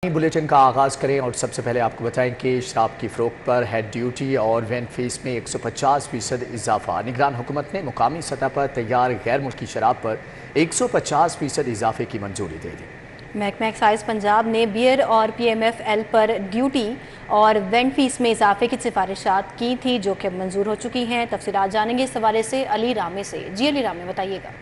Bulletin का आगाज़ करें और सबसे पहले आपको बताएं कि शराब की फ़रोख्त पर हेड ड्यूटी और वैन फीस में 150% इजाफा। निगरान हुकूमत ने मुकामी सतह पर तैयार गैर मुल्की शराब पर 150% इजाफे की मंजूरी दे दी। महकमा एक्साइज पंजाब ने बियर और PMFL पर ड्यूटी और वैन फीस में इजाफे की सिफारिशात की थी, जो कि मंजूर हो चुकी हैं। तफसीलात जानेंगे इस हवाले से अली रामे से। जी अली रामे, बताइएगा।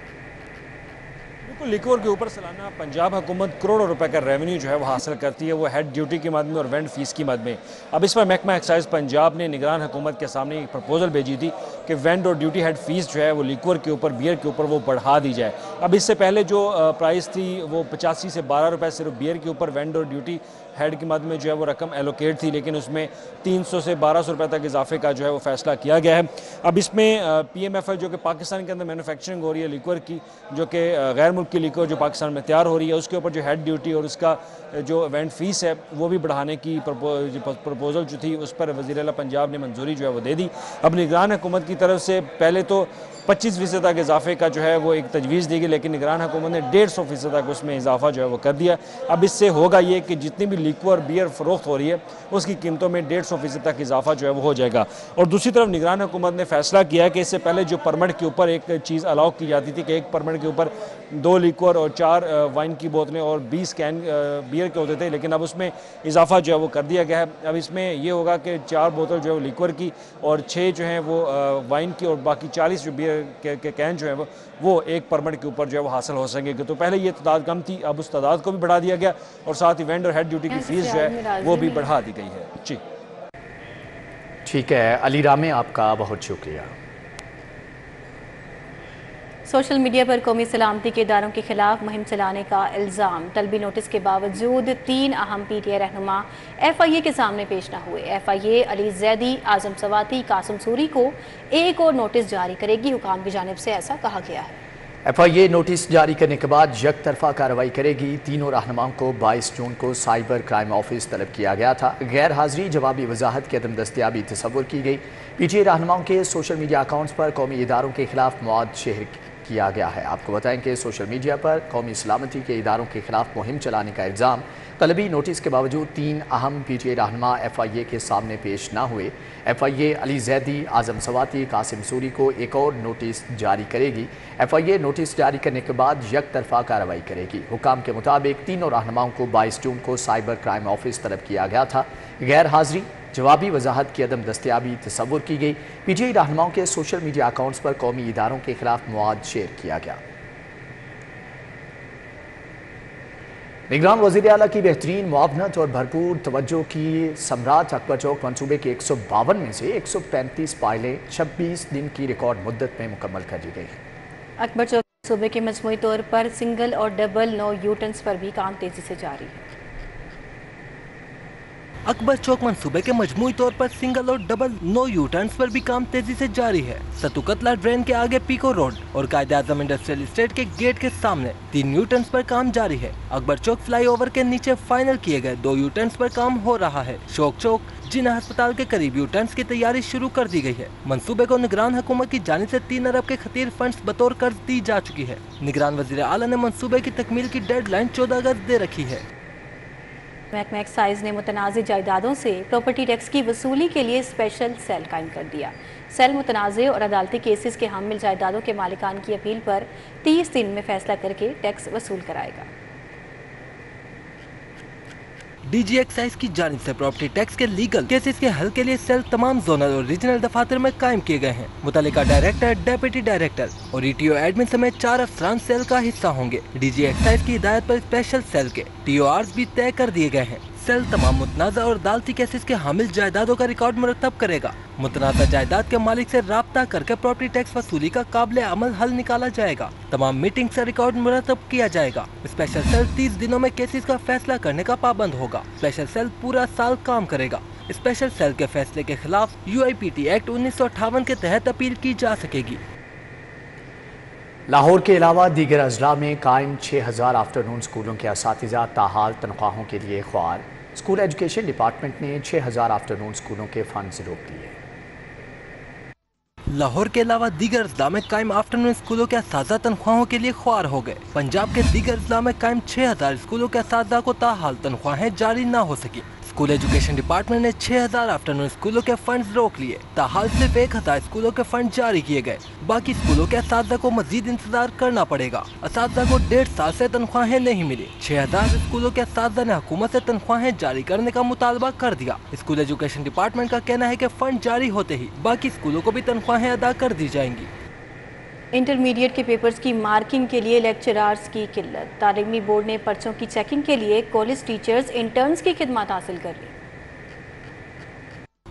लिक्वर के ऊपर सालाना पंजाब हुकूमत करोड़ों रुपए का रेवेन्यू जो है वो हासिल करती है, वो हेड ड्यूटी की मद में और वेंट फीस की मद में। अब इस पर महकमा एक्साइज पंजाब ने निगरान हुकूमत के सामने एक प्रपोजल भेजी थी कि वेंट और ड्यूटी हेड फीस जो है वो लिक्वर के ऊपर, बियर के ऊपर वो बढ़ा दी जाए। अब इससे पहले जो प्राइस थी वो 85 से 12 रुपये सिर्फ बियर के ऊपर वेंट और ड्यूटी हेड की मद में जो है वो रकम एलोकेट थी, लेकिन उसमें 300 से 1200 रुपये तक इजाफे का जो है वो फैसला किया गया है। अब इसमें PMFL जो कि पाकिस्तान के अंदर मैन्युफैक्चरिंग हो रही है लिक्वर की, जो कि गैर मुल्क की लिक्वर जो पाकिस्तान में तैयार हो रही है, उसके ऊपर जो हेड ड्यूटी और उसका जो वेंट फीस है वो भी बढ़ाने की प्रपोजल जो थी उस पर वज़ीर आला पंजाब ने मंजूरी जो है वो दे दी। अब निगरान हुकूमत की तरफ से पहले तो 25% तक इजाफे का जो है वो एक तजवीज़ दी गई, लेकिन निगरान हुकूमत ने 150% तक उसमें इजाफा जो है वो कर दिया। अब इससे होगा ये कि जितनी भी लिक्वर बियर फ़रोख्त हो रही है उसकी कीमतों में 150% तक इजाफा जो है वो हो जाएगा। और दूसरी तरफ निगरान हुकूमत ने फैसला किया कि इससे पहले जो परमिट के ऊपर एक चीज़ अलाउ की जाती थी कि एक परमिट के ऊपर 2 लिक्वर और 4 वाइन की बोतलें और 20 कैन बियर के होते थे, लेकिन अब उसमें इजाफा जो है वो कर दिया गया है। अब इसमें ये होगा कि 4 बोतल जो है वो लिक्वर की और 6 जो हैं वो वाइन की और बाकी 40 जो बियर के कैन जो है वो एक परमिट के ऊपर जो है वो हासिल हो सकेंगे। तो पहले ये तादाद कम थी, अब उस तादाद को भी बढ़ा दिया गया और साथ ही वेंडर हेड ड्यूटी की फीस जो है वो भी बढ़ा दी गई है। जी ठीक है अली रामे, आपका बहुत शुक्रिया। सोशल मीडिया पर कौमी सलामती के इदारों के खिलाफ मुहिम चलाने का इल्ज़ाम। तलबी नोटिस के बावजूद 3 अहम PTI रहनुमा FIA के सामने पेश न हुए। FIA अली जैदी, आज़म सवाती, कासिम सूरी को एक और नोटिस जारी करेगी। हुकाम की जानिब से ऐसा कहा गया है। FIA नोटिस जारी करने के बाद यक तरफा कार्रवाई करेगी। तीनों रहनुमाओं को 22 जून को साइबर क्राइम ऑफिस तलब किया गया था। गैर हाजिरी, जवाबी वजाहत की अदम दस्तियाबी तसव्वुर की गई। PTI रहनुमाओं के सोशल मीडिया अकाउंट्स पर कौमी इदारों के खिलाफ मवाद शेयर किया गया है। आपको बताएं कि सोशल मीडिया पर कौमी सलामती के इदारों के खिलाफ मुहिम चलाने का इल्ज़ाम। तलबी नोटिस के बावजूद 3 अहम PTI रहनुमा FIA के सामने पेश न हुए। FIA अली जैदी, आज़म सवाती, कासिम सूरी को एक और नोटिस जारी करेगी। FIA नोटिस जारी करने के बाद यक तरफा कार्रवाई करेगी। हुकाम के मुताबिक तीनों रहनुमाओं को 22 जून को साइबर क्राइम ऑफिस तलब किया गया था। गैर हाजिरी, जवाबी वजाहत की अदम दस्तियाबी तसव्वुर की गई। PTI रहनुमाओं के सोशल मीडिया अकाउंट्स पर कौमी इदारों के खिलाफ मवाद शेयर किया गया। निगरान वज़ीर आला की बेहतरीन मुआवनत और भरपूर तवज्जो की सम्राट अकबर चौक मंसूबे के 152 में से 135 फाइलें 26 दिन की रिकॉर्ड मुद्दत में मुकम्मल कर दी गई हैं। अकबर चौक मंसूबे के मजमूई तौर पर सिंगल और डबल नो यूटर्न्स पर भी काम तेजी से जारी है। अकबर चौक मंसूबे के मजमूई तौर पर सिंगल और double no you turns per भी काम तेजी से जारी है। सतुकतला ड्रेन के आगे पीको रोड और कायदे-आज़म इंडस्ट्रियल एस्टेट के गेट के सामने 3 यू टर्न्स पर काम जारी है। अकबर चौक फ्लाईओवर के नीचे फाइनल किए गए 2 यू टर्न्स पर काम हो रहा है। शौक चौक जिन्ना अस्पताल के करीब यू टर्न्स की तैयारी शुरू कर दी गई है। मंसूबे को निगरान हुकूमत की जानिब से 3 अरब के खतीर फंड्स बतौर कर्ज दी जा चुकी है। निगरान वज़ीर आला ने मंसूबे की तकमील की डेडलाइन 14 अगस्त दे रखी है। महकमा एक्साइज ने मुतनाज़ जायदादों से प्रॉपर्टी टैक्स की वसूली के लिए स्पेशल सेल कायम कर दिया। सेल मुतनाज़ और अदालती केसेस के हामिल जायदादों के मालिकान की अपील पर 30 दिन में फैसला करके टैक्स वसूल कराएगा। DG एक्साइज की जानिब से प्रॉपर्टी टैक्स के लीगल केसेस के हल के लिए सेल तमाम जोनल और रीजनल दफातर में कायम किए गए हैं। मुतल्लिका डायरेक्टर, डेप्यूटी डायरेक्टर और ETO एडमिन समेत 4 अफसरान सेल का हिस्सा होंगे। DG एक्साइज की हिदायत पर स्पेशल सेल के TORs भी तय कर दिए गए हैं। सेल तमाम मुतनाज़ा और अदालती केसेस के हामिल जायदादों का रिकॉर्ड मुरतब करेगा। मुतनाज़ा जायदाद के मालिक से राब्ता करके प्रॉपर्टी टैक्स वसूली का काबिल अमल हल निकाला जाएगा। तमाम मीटिंग से रिकॉर्ड मुरतब किया जाएगा। स्पेशल सेल 30 दिनों में केसेस का फैसला करने का पाबंद होगा। स्पेशल सेल पूरा साल काम करेगा। स्पेशल सेल के फैसले के खिलाफ UIPT एक्ट 1958 के तहत अपील की जा सकेगी। लाहौर के अलावा दीगर अजला में कायम 6000 आफ्टरनून स्कूलों के असातिज़ा ताहाल तनख्वाहों के लिए ख्वार। स्कूल एजुकेशन डिपार्टमेंट ने 6000 आफ्टरनून स्कूलों के फंड्स रोक दिए। लाहौर के अलावा दीगर अजला में कायम आफ्टरनून स्कूलों के असातिज़ा तनख्वाहों के लिए ख्वार हो गए। पंजाब के दीगर अजला में कायम 6000 स्कूलों के असातिज़ा को ताहाल तनख्वाहें जारी न हो सकी। स्कूल एजुकेशन डिपार्टमेंट ने 6000 आफ्टरनून स्कूलों के फंड्स रोक लिए। ताहाल सिर्फ 1000 स्कूलों के फंड जारी किए गए। बाकी स्कूलों के असातिज़ा को मजीद इंतजार करना पड़ेगा। असातिज़ा को 1.5 साल से तनख्वाहें नहीं मिली। 6000 स्कूलों के असातिज़ा ने हुकूमत से तनख्वाहें जारी करने का मुतालबा कर दिया। स्कूल एजुकेशन डिपार्टमेंट का कहना है कि फंड जारी होते ही बाकी स्कूलों को भी तनख्वाहें अदा कर दी जाएंगी। इंटरमीडिएट के पेपर्स की मार्किंग के लिए लेक्चरार्स की किल्लत। तालीमी बोर्ड ने पर्चों की चेकिंग के लिए कॉलेज टीचर्स इंटर्न्स की खिदमत हासिल कर ली।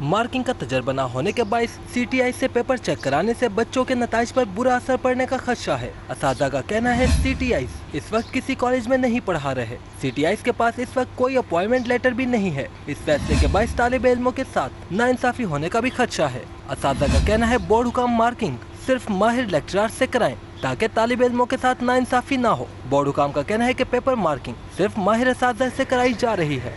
मार्किंग का तजर्बा न होने के बायस CTI से पेपर चेक कराने से बच्चों के नताइज पर बुरा असर पड़ने का खदशा है। असातिज़ा का कहना है CTI इस वक्त किसी कॉलेज में नहीं पढ़ा रहे। CTI के पास इस वक्त कोई अपॉइंटमेंट लेटर भी नहीं है। इस फैसले के बायस तालिब इल्मों के साथ नाइंसाफी होने का भी खदशा है। असातिज़ा का कहना है बोर्ड हुकाम मार्किंग सिर्फ माहिर लेक्चरार से कराएं ताकि तालिब इल्मों के साथ नाइंसाफी ना हो। बोर्ड हुकाम का कहना है कि पेपर मार्किंग सिर्फ माहिर असातिज़ा से कराई जा रही है।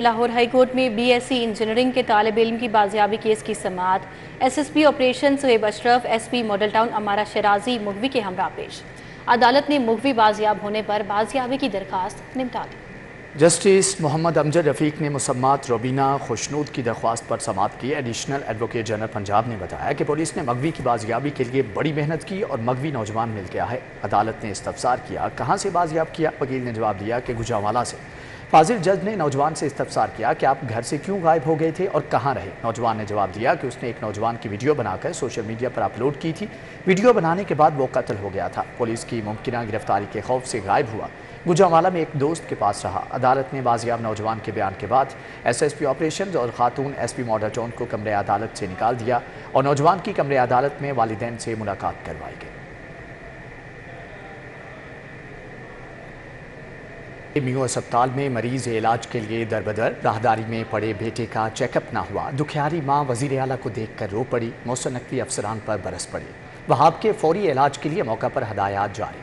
लाहौर हाई कोर्ट में BSc इंजीनियरिंग के तालिब इल्म की बाजियाबी केस की समाअत। SSP operation Suhaib Ashraf, SP model town अमारा शराजी मुगवी के हमरा पेश। अदालत ने मुगवी बाजियाब होने पर बाजियाबी की दरख्वास्त निपटा दी। जस्टिस मोहम्मद अमजद रफ़ीक ने मुसम्मत रोबीना खुशनूद की दरख्वास्त पर समाअत की। एडिशनल एडवोकेट जनरल पंजाब ने बताया कि पुलिस ने मगवी की बाजियाबी के लिए बड़ी मेहनत की और मगवी नौजवान मिल गया है। अदालत ने इस्तफसार किया, कहाँ से बाजियाब किया? वकील ने जवाब दिया कि गुजरांवाला से। फाजिल जज ने नौजवान से इस्तफसार किया कि आप घर से क्यों गायब हो गए थे और कहाँ रहे? नौजवान ने जवाब दिया कि उसने एक नौजवान की वीडियो बनाकर सोशल मीडिया पर अपलोड की थी। वीडियो बनाने के बाद वो कत्ल हो गया था। पुलिस की मुमकिना गिरफ्तारी के खौफ से गायब हुआ। गुजरांवाला में एक दोस्त के पास रहा। अदालत ने बाजियाब नौजवान के बयान के बाद SSP ऑपरेशन और खातून SP मॉडल टाउन को कमरे अदालत से निकाल दिया और नौजवान की कमरे अदालत में वालिदैन से मुलाकात करवाई गई। मियो अस्पताल में मरीज इलाज के लिए दरबदर। राहदारी में पड़े बेटे का चेकअप ना हुआ। दुखियारी माँ वजीर आला को देखकर रो पड़ी। मौसम नकवी अफसरान पर बरस पड़ी। वहाब के फौरी इलाज के लिए मौका पर हदायत जारी।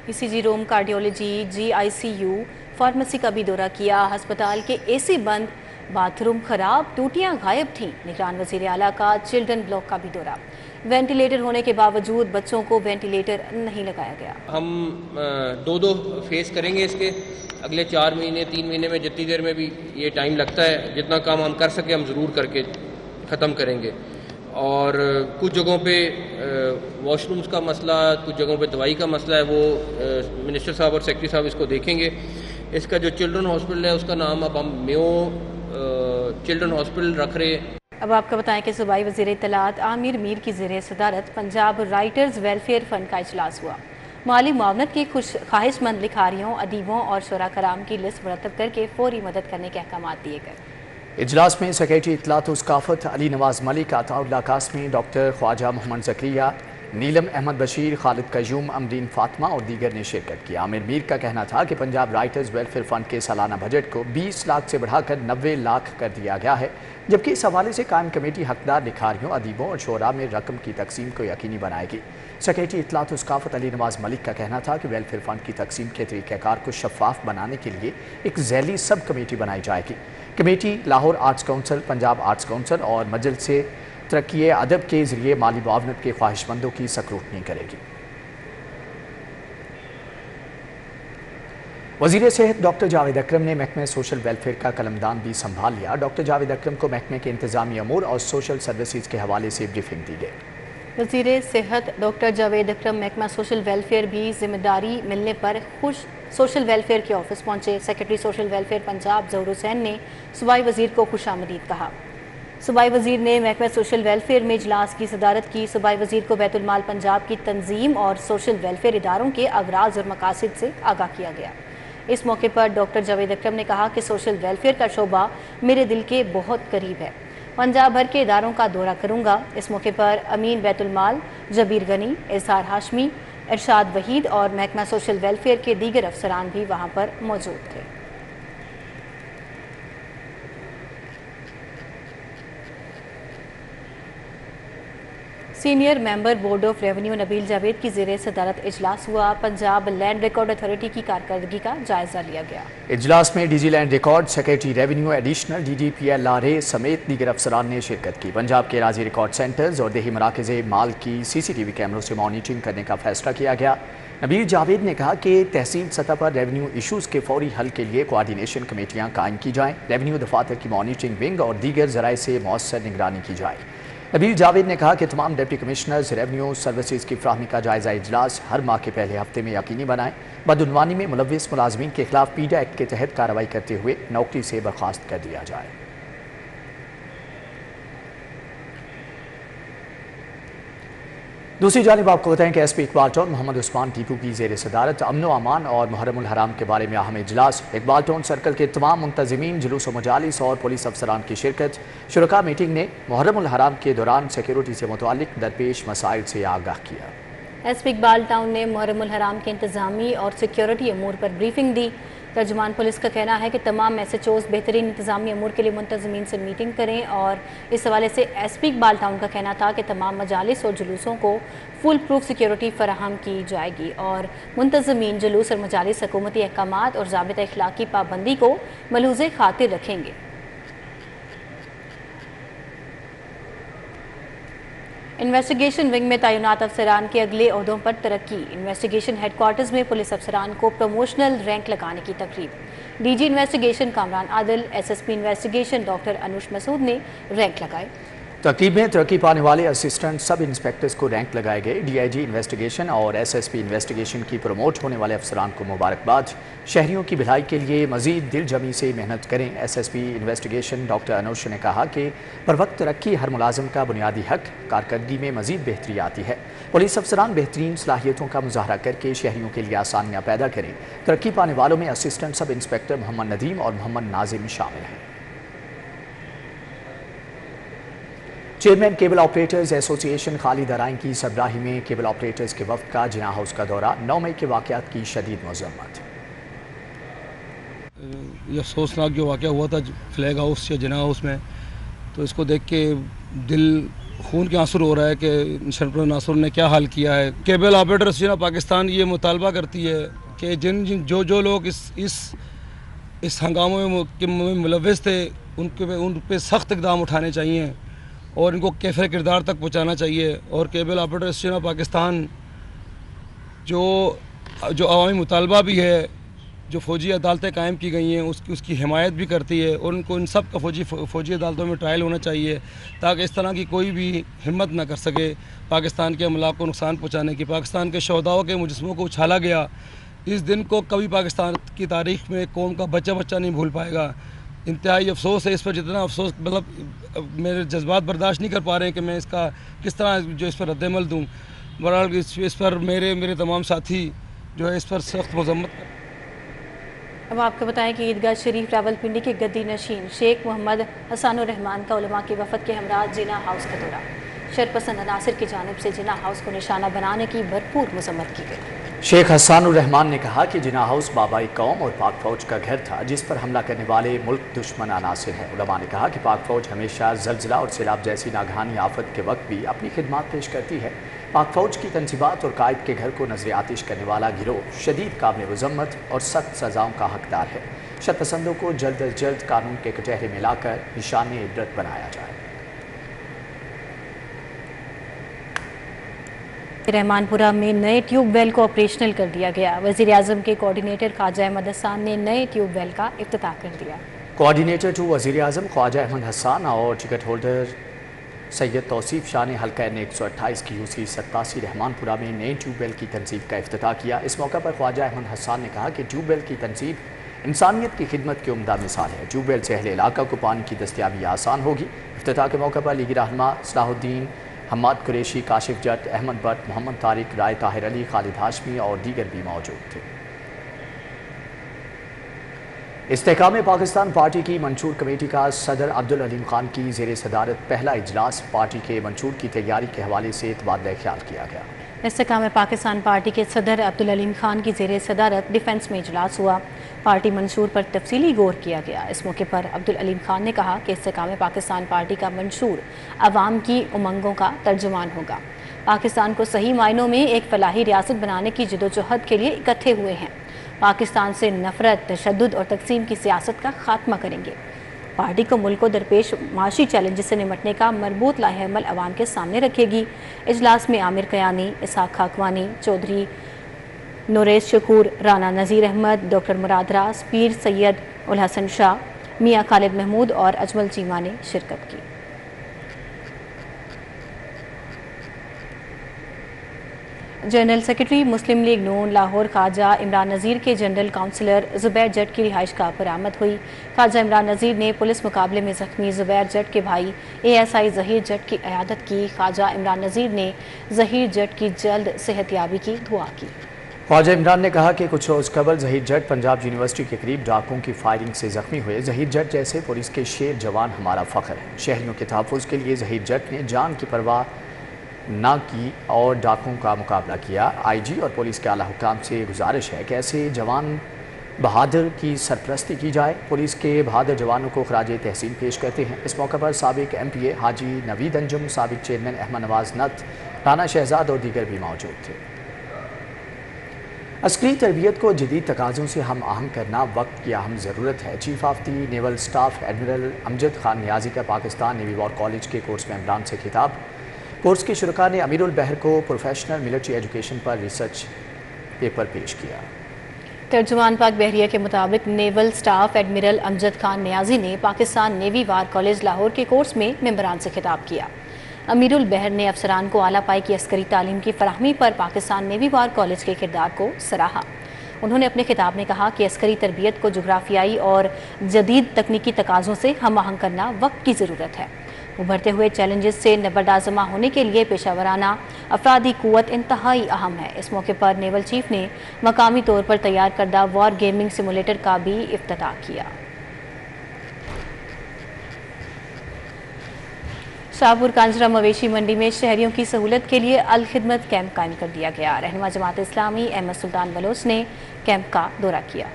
ECG room, cardiology, GICU, pharmacy का भी दौरा किया। अस्पताल के AC बंद, बाथरूम खराब, टूटियां गायब थीं। निगरान वजीर आला का चिल्ड्रन ब्लॉक का भी दौरा। वेंटिलेटर होने के बावजूद बच्चों को वेंटिलेटर नहीं लगाया गया। हम दो फेस करेंगे इसके अगले 4 महीने 3 महीने में, जितनी देर में भी ये टाइम लगता है, जितना काम हम कर सके हम ज़रूर करके ख़त्म करेंगे। और कुछ जगहों पे वॉशरूम्स का मसला, कुछ जगहों पे दवाई का मसला है, वो मिनिस्टर साहब और सेक्रेटरी साहब इसको देखेंगे। इसका जो चिल्ड्रन हॉस्पिटल है उसका नाम अब हम मेयो चिल्ड्रन हॉस्पिटल रख रहे हैं। अब आपको बताएं कि सूबाई वज़ीर इत्तलात आमिर मीर की ज़ेर सदारत पंजाब राइटर्स वेलफेयर फंड का इजलास हुआ। माली मुआवनत की ख्वाहिशमंद लिखारियों, अदीबों और शुरा कराम की लिस्ट मुरतब करके फौरी मदद करने के अहकाम दिए गए। इजलास में सेक्रेटरी इत्तलात उसकाफत अली नवाज मलिक, अताउल्लाह कासमी, डॉक्टर ख्वाजा मोहम्मद ज़करिया, नीलम अहमद बशीर, खालिद कयूम, अमरीन फातिमा और दीगर ने शिरकत की। आमिर मीर का कहना था कि पंजाब राइटर्स वेलफेयर फंड के सालाना बजट को 20 लाख से बढ़ाकर 90 लाख कर दिया गया है, जबकि इस हवाले से कायम कमेटी हकदार लिखारियों, अदीबों और शोरा में रकम की तकसीम को यकीनी बनाएगी। सेक्रेटरी इत्तलात उसकाफत अली नवाज मलिक का कहना था कि वेलफेयर फंड की तकसीम के तरीक़ाकार को शफाफ बनाने के लिए एक झैली सब कमेटी बनाई जाएगी। Committee Lahore arts council, Punjab arts council और मजलिस तरक्की अदब के जरिए माली मुआवनत के ख्वाहिशमंदों की स्क्रूटनी करेगी। वज़ीर सेहत डॉक्टर जावेद अकरम ने महकमे सोशल वेलफेयर का कलमदान भी संभाल लिया। डॉक्टर जावेद अकरम को महकमे के इंतजामी अमूर और सोशल सर्विसेज के हवाले से ब्रीफिंग दी गई। वज़ीर सेहत डॉक्टर जावेद अकरम महकमा सोशल वेलफेयर भी जिम्मेदारी मिलने पर खुश सोशल वेलफेयर के ऑफिस पहुंचे। सेक्रेटरी सोशल वेलफेयर पंजाब ज़हूर हुसैन ने सूबाई वज़ीर को खुशामदीद कहा। सूबाई वज़ीर ने महकमा सोशल वेलफेयर में इजलास की सदारत की। सूबाई वज़ीर को बैतुल माल पंजाब की तंजीम और सोशल वेलफेयर इदारों के अगराज और मकासद से आगाह किया गया। इस मौके पर डॉक्टर जावेद अकरम ने कहा कि सोशल वेलफेयर का शोबा मेरे दिल के बहुत करीब है। पंजाब भर के इदारों का दौरा करूँगा। इस मौके पर अमीन बैतुल माल, जबीर गनी, इजहार हाशमी, इरशाद वहीद और महकमा सोशल वेलफेयर के दीगर अफसरान भी वहाँ पर मौजूद थे। Senior member board of revenue Nabeel Javed کی زیر صدارت اجلاس ہوا۔ پنجاب لینڈ ریکارڈ اتھارٹی کی کارکردگی کا جائزہ لیا گیا۔ اجلاس میں D G land record, secretary revenue, additional D G P L R A سمیت دیگر افسران نے شرکت کی۔ پنجاب کے اراضی ریکارڈ سینٹرز اور دیہی مراکز مال کی سی سی ٹی وی کیمروں سے مانیٹرنگ کرنے کا فیصلہ کیا گیا۔ نبیل جاوید نے کہا کہ تحصیل سطح پر ریونیو ایشوز کے فوری حل کے لیے کوارڈینیشن کمیٹیاں قائم کی جائیں، ریونیو دفاتر کی مانیٹرنگ ونگ اور دیگر ذرائع سے مؤثر نگرانی کی جائے۔ نبیل جاوید نے کہا کہ تمام ڈپٹی کمشنرز ریونیو سروسز کی فراہمی کا جائزہ اجلاس ہر ماہ کے پہلے ہفتے میں یقینی بنائیں۔ بدعنوانی میں ملوث ملازمین کے خلاف پیڈا ایکٹ کے تحت کارروائی کرتے ہوئے نوکری سے برخاست کر دیا جائے۔ دوسری جانب آپ کو بتائیں کہ S P Iqbal town Muhammad Usman Tipu کی زیر صدارت امن و امان اور محرم الحرام کے بارے میں اہم اجلاس۔ اقبال ٹاؤن سرکل کے تمام منتظمین، جلوس و مجالس اور پولیس افسران کی شرکت۔ شرکاء میٹنگ نے محرم الحرام کے دوران سیکیورٹی سے متعلق درپیش مسائل سے آگاہ کیا۔ ایس پی اقبال ٹاؤن نے محرم الحرام کے انتظامی اور سیکیورٹی امور پر بریفنگ دی۔ ترجمان پولیس کا کہنا ہے کہ تمام ایس ایچ اوز بہترین انتظامی امور کے لیے منتظمین سے میٹنگ کریں، اور اس حوالے سے ایس پی اقبال ٹاؤن کا کہنا تھا کہ تمام مجالس اور جلوسوں کو فل پروف سیکیورٹی فراہم کی جائے گی اور منتظمین جلوس اور مجالس حکومتی احکامات اور ضابطہ اخلاق کی پابندی کو ملحوظ خاطر رکھیں گے۔ انویسٹیگیشن ونگ میں تعینات افسران کے اگلے عہدوں پر ترقی۔ انویسٹیگیشن ہیڈ کوارٹرز میں پولیس افسران کو پروموشنل رینک لگانے کی تقریب۔ D G investigation Kamran Adil, S S P investigation doctor Anoush Masood نے رینک لگائے۔ تقریب میں ترقی پانے والے اسسٹنٹ سب انسپیکٹرز کو رینک لگائے گئے۔ ڈی آئی جی انویسٹیگیشن اور ایس ایس پی انویسٹیگیشن کی پروموٹ ہونے والے افسران کو مبارکباد۔ شہریوں کی بھلائی کے لیے مزید دل جمی سے محنت کریں۔ S S P investigation doctor Anoush نے کہا کہ بروقت ترقی ہر ملازم کا بنیادی حق، کارکردگی میں مزید بہتری آتی ہے۔ پولیس افسران بہترین صلاحیتوں کا مظاہرہ کر کے شہریوں کے لیے آسانیاں پیدا کریں۔ ترقی پانے والوں میں اسسٹنٹ سب انسپیکٹر محمد ندیم اور محمد ناظم شامل ہیں۔ چیئرمین کیبل آپریٹرز ایسوسی ایشن خالد ارائیں کی سربراہی میں کیبل آپریٹرز کے وفد کا جناح ہاؤس کا دورہ۔ 9 مئی کے واقعات کی شدید مذمت۔ یہ افسوسناک جو واقعہ ہوا تھا فلیگ ہاؤس یا جناح ہاؤس میں، تو اس کو دیکھ کے دل خون کے آنسو ہو رہا ہے کہ شرپر ناصر نے کیا حال کیا ہے۔ کیبل آپریٹر ایسوسی ایشن پاکستان یہ مطالبہ کرتی ہے کہ جو لوگ اس ہنگاموں میں ملوث تھے ان پہ سخت اقدام اٹھانے چاہیے اور ان کو کیفر کردار تک پہنچانا چاہیے۔ اور کیبل آپریٹر ایسوسی ایشن پاکستان جو عوامی مطالبہ بھی ہے، جو فوجی عدالتیں قائم کی گئی ہیں اس کی حمایت بھی کرتی ہے، اور ان سب کا فوجی عدالتوں میں ٹرائل ہونا چاہیے تاکہ اس طرح کی کوئی بھی ہمت نہ کر سکے پاکستان کے املاک کو نقصان پہنچانے کی۔ پاکستان کے شہداؤں کے مجسموں کو اچھالا گیا، اس دن کو کبھی پاکستان کی تاریخ میں قوم کا بچہ نہیں بھول پائے گا۔ انتہائی افسوس ہے اس پر، جتنا افسوس میرے جذبات برداشت نہیں کر پا رہے ہیں کہ میں اس کا کس طرح جو اس پر رد عمل دوں۔ بہرحال اس پر میرے تمام ساتھی جو ہے اس پر سخت مذمت۔ اب آپ کو بتائیں کہ عیدگاہ شریف راولپنڈی کے گدی نشین شیخ محمد حسان الرحمان کا علماء کی وفد کے ہمراہ جناح ہاؤس کا دورہ۔ شرپسند عناصر کی جانب سے جناح ہاؤس کو نشانہ بنانے کی بھرپور مذمت کی گئی۔ شیخ حسان الرحمان نے کہا کہ جناح ہاؤس بابائی قوم اور پاک فوج کا گھر تھا جس پر حملہ کرنے والے ملک دشمن عناصر ہیں۔ علماء نے کہا کہ پاک فوج ہمیشہ زلزلہ اور سیلاب جیسی ناگہانی آفت کے وقت بھی اپنی خدمات پیش کرتی ہے۔ پاک فوج کی تنصیبات اور قائد کے گھر کو نظر آتش کرنے والا گروہ شدید قابل مذمت اور سخت سزاؤں کا حقدار ہے۔ شرپسندوں کو جلد از جلد قانون کے کٹہرے میں لا کر نشان عبرت بنایا جائے۔ رحمان پورہ میں نئے ٹیوب ویل کو آپریشنل کر دیا گیا۔ وزیر اعظم کے کوارڈینیٹر خواجہ احمد حسان نے نئے ٹیوب ویل کا افتتاح کر دیا۔ کوارڈینیٹر 2 وزیر اعظم خواجہ احمد حسان اور ٹکٹ ہولڈر سید توصیف شاہ نے حلقہ N128 کی UC 87 رحمان پورہ میں نئے ٹیوب ویل کی تنصیب کا افتتاح کیا۔ اس موقع پر خواجہ احمد حسان نے کہا کہ ٹیوب ویل کی تنصیب انسانیت کی خدمت کی عمدہ مثال ہے۔ ٹیوب ویل سے اہل علاقہ کو پانی کی دستیابی آسان ہوگی۔ افتتاح کے موقع پر لیگی رہنما صلاح الدین، حماد قریشی، کاشف جٹ، احمد بٹ، محمد طارق، رائے طاہر علی، خالد ہاشمی اور دیگر بھی موجود تھے۔ استحکام پاکستان پارٹی کی منشور کمیٹی کا صدر عبدالعلیم خان کی زیر صدارت پہلا اجلاس پارٹی کے منشور کی تیاری کے حوالے سے تبادلہ خیال کیا گیا۔ इस्तेकाम पाकिस्तान पार्टी के सदर अब्दुल अलीम खान की ज़ेर सदारत डिफेंस में इजलास हुआ। पार्टी मंशूर पर तफसीली गौर किया गया। इस मौके पर अब्दुल अलीम खान ने कहा कि इस्तेकाम पाकिस्तान पार्टी का मंशूर अवाम की उमंगों का तर्जुमान होगा। पाकिस्तान को सही मायनों में एक फलाही रियासत बनाने की जदोजहद के लिए इकट्ठे हुए हैं। पाकिस्तान से नफरत, तशद्दुद और तकसीम की सियासत का खात्मा करेंगे। पार्टी को मुल्क को दरपेश माशी चैलेंजेस से निमटने का मरबूत लाहे अमल अवाम के सामने रखेगी। इजलास में आमिर कयानी, इसहाक खाकवानी, चौधरी नूरेश शकूर, राना नज़ीर अहमद, डॉक्टर मुराद रास, पीर सैयद उल हसन शाह, मियाँ खालिद महमूद और अजमल चीमा ने शिरकत की। जनरल सेक्रेटरी मुस्लिम लीग नून लाहौर ख्वाजा इमरान नज़ीर के जनरल काउंसलर ज़ुबैर जट की रिहाइश का बरामद हुई। ख्वाजा इमरान नज़ीर ने पुलिस मुकाबले में ज़ख्मी ज़ुबैर जट के भाई ASI ज़हीर जट की इयादत की। ख्वाजा इमरान नज़ीर ने ज़हीर जट की जल्द सेहतयाबी की दुआ की। ख्वाजा इमरान ने कहा कि कुछ रोज़ कबल ज़हीर जट पंजाब यूनिवर्सिटी के करीब डाकुओं की फायरिंग से ज़ख्मी हुए। ज़हीर जट जैसे पुलिस के शेर जवान हमारा फ़ख्र है। शहरियों के तहफ़्फ़ुज़ के लिए ज़हीर जट ने जान की परवाह ना की और डाकुओं का मुकाबला किया। IG और पुलिस के आला हुकाम से गुजारिश है कि ऐसे जवान बहादुर की सरपरस्ती की जाए। पुलिस के बहादुर जवानों को खराज तहसीन पेश करते हैं। इस मौके पर साबिक MPA हाजी नवीद अंजुम, साबिक चेयरमैन अहमद नवाज नत, राना शहजाद और दीगर भी मौजूद थे। अस्करी तरबियत को जदीद तकाज़ों से हम आहंग करना वक्त की अहम ज़रूरत है। Chief of the naval staff admiral Amjad Khan Niazi का पाकिस्तान नेवी वॉर कॉलेज के कोर्स मेंबरान से खिताब। कोर्स के शुरका ने अमीरुल बहर को प्रोफेशनल मिलिट्री एजुकेशन पर रिसर्च पेपर पेश किया। तर्जुमान पाक बहरिया के मुताबिक naval staff admiral Amjad Khan Niazi ने Pakistan navy war college Lahore के कोर्स में मेंबरान से खिताब किया। अमीरुल बहर ने अफसरान को आला पाई की अस्करी तालीम की फराहमी पर पाकिस्तान नेवी वार कॉलेज के किरदार को सराहा। उन्होंने अपने खिताब में कहा कि अस्करी तरबियत को जुग्राफियाई और जदीद तकनीकी तकाज़ों से हम आहंग करना वक्त की ज़रूरत है। उभरते हुए चैलेंजेस से नबरदाज़मा होने के लिए पेशावराना अफरादी कुव्वत इंतहाई अहम है। इस मौके पर नेवल चीफ ने मकामी तौर पर तैयार करदा वॉर गेमिंग सिमुलेटर का भी इफ्तिताह किया। शाहपुर कांजरा मवेशी मंडी में शहरियों की सहूलत के लिए अल खिदमत कैंप कायम कर दिया गया। रहनुमा जमात इस्लामी अहमद सुल्तान बलोच ने कैंप का दौरा किया।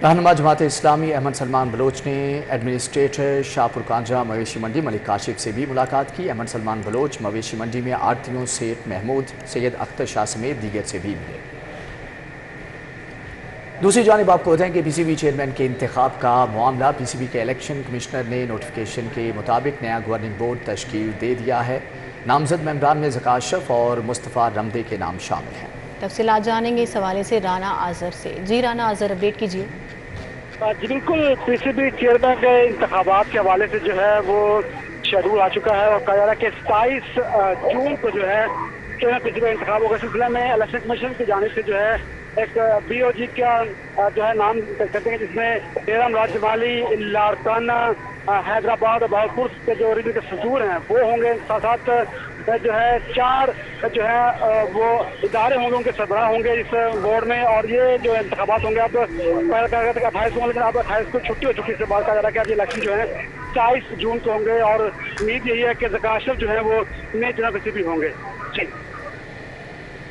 रहनुमा जमात इस्लामी अहमद सलमान बलोच ने एडमिनिस्ट्रेटर शाहपुर कांजरा मवेशी मंडी मलिक काशिफ से भी मुलाकात की। अहमद सलमान बलोच मवेशी मंडी में आड़तियों सेठ महमूद, सैयद अख्तर शाह समेत दीगर से भी मिले। दूसरी जानिब आपको बताएं कि PCB चेयरमैन के इंतखाब का मामला PCB के इलेक्शन कमिश्नर ने नोटिफिकेशन के मुताबिक नया गवर्निंग बोर्ड तश्कील दे दिया है। नामजद मेंबरान में ज़का अशरफ और मुस्तफ़ा रमदे के नाम शामिल हैं। तफसीलात जानेंगे इस हवाले से राना आज़र से। जी राना आज़र, अपडेट कीजिए। जी बिल्कुल, PCB चेयरमैन के इंतखाबात के हवाले से जो है वो शेड्यूल आ चुका है और कहा जा रहा है कि 27 जून को जो है PCB इंतखाबों के सिलसिले में इलेक्शन कमीशन की जानिब से जो है एक BOG का जो है नाम करते हैं, जिसमें एरम राजमाली, लारकन, हैदराबाद और बहादुरपुर के जो रीजन के सदूर हैं वो होंगे। साथ साथ जो है 4 जो है वो इदारे होंगे, उनके सरबराह होंगे इस बोर्ड में। और ये जो इंतखाबात होंगे अब पहले कहा गया था कि 28 होंगे, लेकिन अब 28 को छुट्टी हो चुकी है। इसके बाद कहा जा रहा है कि अब ये इलेक्शन जो है 27 जून को होंगे और उम्मीद यही है कि ज़का अशरफ जो है वो नए चुनाव PCB होंगे। जी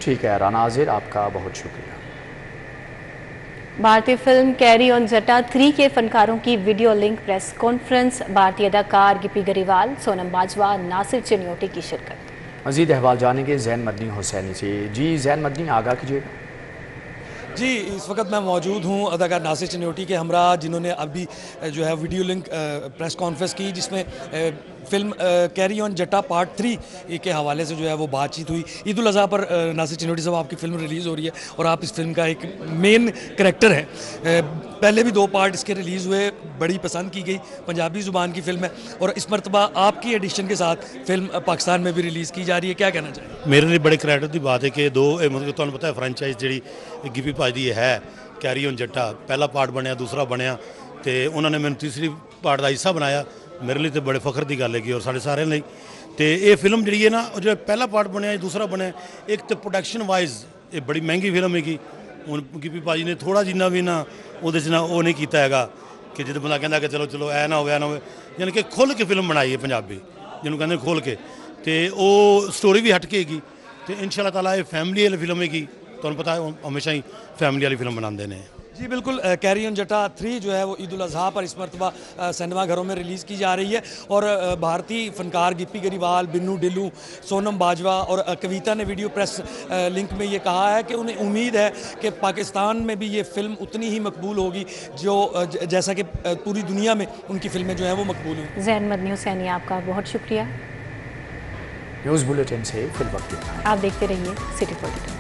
ठीक है राना आज़िर, आपका बहुत शुक्रिया। भारतीय फिल्म कैरी ऑन जट्टा 3 के फनकारों की वीडियो लिंक प्रेस कॉन्फ्रेंस। भारतीय अदाकार गिपी गरेवाल, सोनम बाजवा, नासिर चिन्योटी की शिरकत। मज़ीद अहवाल जानेंगे जैन मदनी हुसैनी से। जी जैन मदनी, आगाह कीजिएगा। जी, इस वक्त मैं मौजूद हूँ अदाकार नासिर चिन्योटी के हमरा, जिन्होंने अभी जो है वीडियो लिंक प्रेस कॉन्फ्रेंस की, जिसमें फिल्म कैरी ऑन जट्टा पार्ट 3 के हवाले से जो है वो बातचीत हुई। ईद उल अज़हा पर नासिर चिन्योटी साहब आपकी फ़िल्म रिलीज़ हो रही है और आप इस फिल्म का एक मेन करैक्टर हैं। पहले भी 2 पार्ट इसके रिलीज़ हुए, बड़ी पसंद की गई, पंजाबी ज़ुबान की फ़िल्म है और इस मरतबा आपकी एडिशन के साथ फिल्म पाकिस्तान में भी रिलीज़ की जा रही है। क्या कहना चाहिए? मेरे लिए बड़े करैक्टर की बात है कि 2 मतलब तुहानू पता है फ्रेंचाइज जी गिपी भाजी है कैरी ऑन जट्टा, पहला पार्ट बनया, दूसरा बनया, तो उन्होंने मैंने तीसरी पार्ट का हिस्सा बनाया। मेरे लिए तो बड़े फखर की गल है और साढ़े सारे लिए। तो ये फिल्म जी है ना, जो पहला पार्ट बनया दूसरा बनया, एक तो प्रोडक्शन वाइज ये बड़ी महंगी फिल्म हैगी। हूँ गिपी भाजी ने थोड़ा जिन्ना भी ना वो नहीं किया है कि जो बंदा कहता कि चलो चलो ऐ ना हो यानी कि खुल के फिल्म बनाई है पंजाबी, जिन्होंने कहते खोल के, तो वो स्टोरी भी हट के हैगी। تو انشاءاللہ تعالیٰ یہ فیملی والی فلم ہے کی تو پتہ ہے ہمیشہ ہی فیملی والی فلم بناتے ہیں. جی بالکل، کیری آن جٹا 3 جو ہے وہ عید الاضحیٰ پر اس مرتبہ سنیما گھروں میں ریلیز کی جا رہی ہے، اور بھارتی فنکار گپی گریوال، بنو ڈلو، سونم باجوہ اور کویتا نے ویڈیو پریس لنک میں یہ کہا ہے کہ انہیں امید ہے کہ پاکستان میں بھی یہ فلم اتنی ہی مقبول ہوگی جو جیسا کہ پوری دنیا میں ان کی فلمیں جو ہیں وہ مقبول ہیں. زین مدنی حسینی آپ کا بہت شکریہ. نیوز بلیٹن سے فی الوقت آپ دیکھتے رہیے سٹی 42.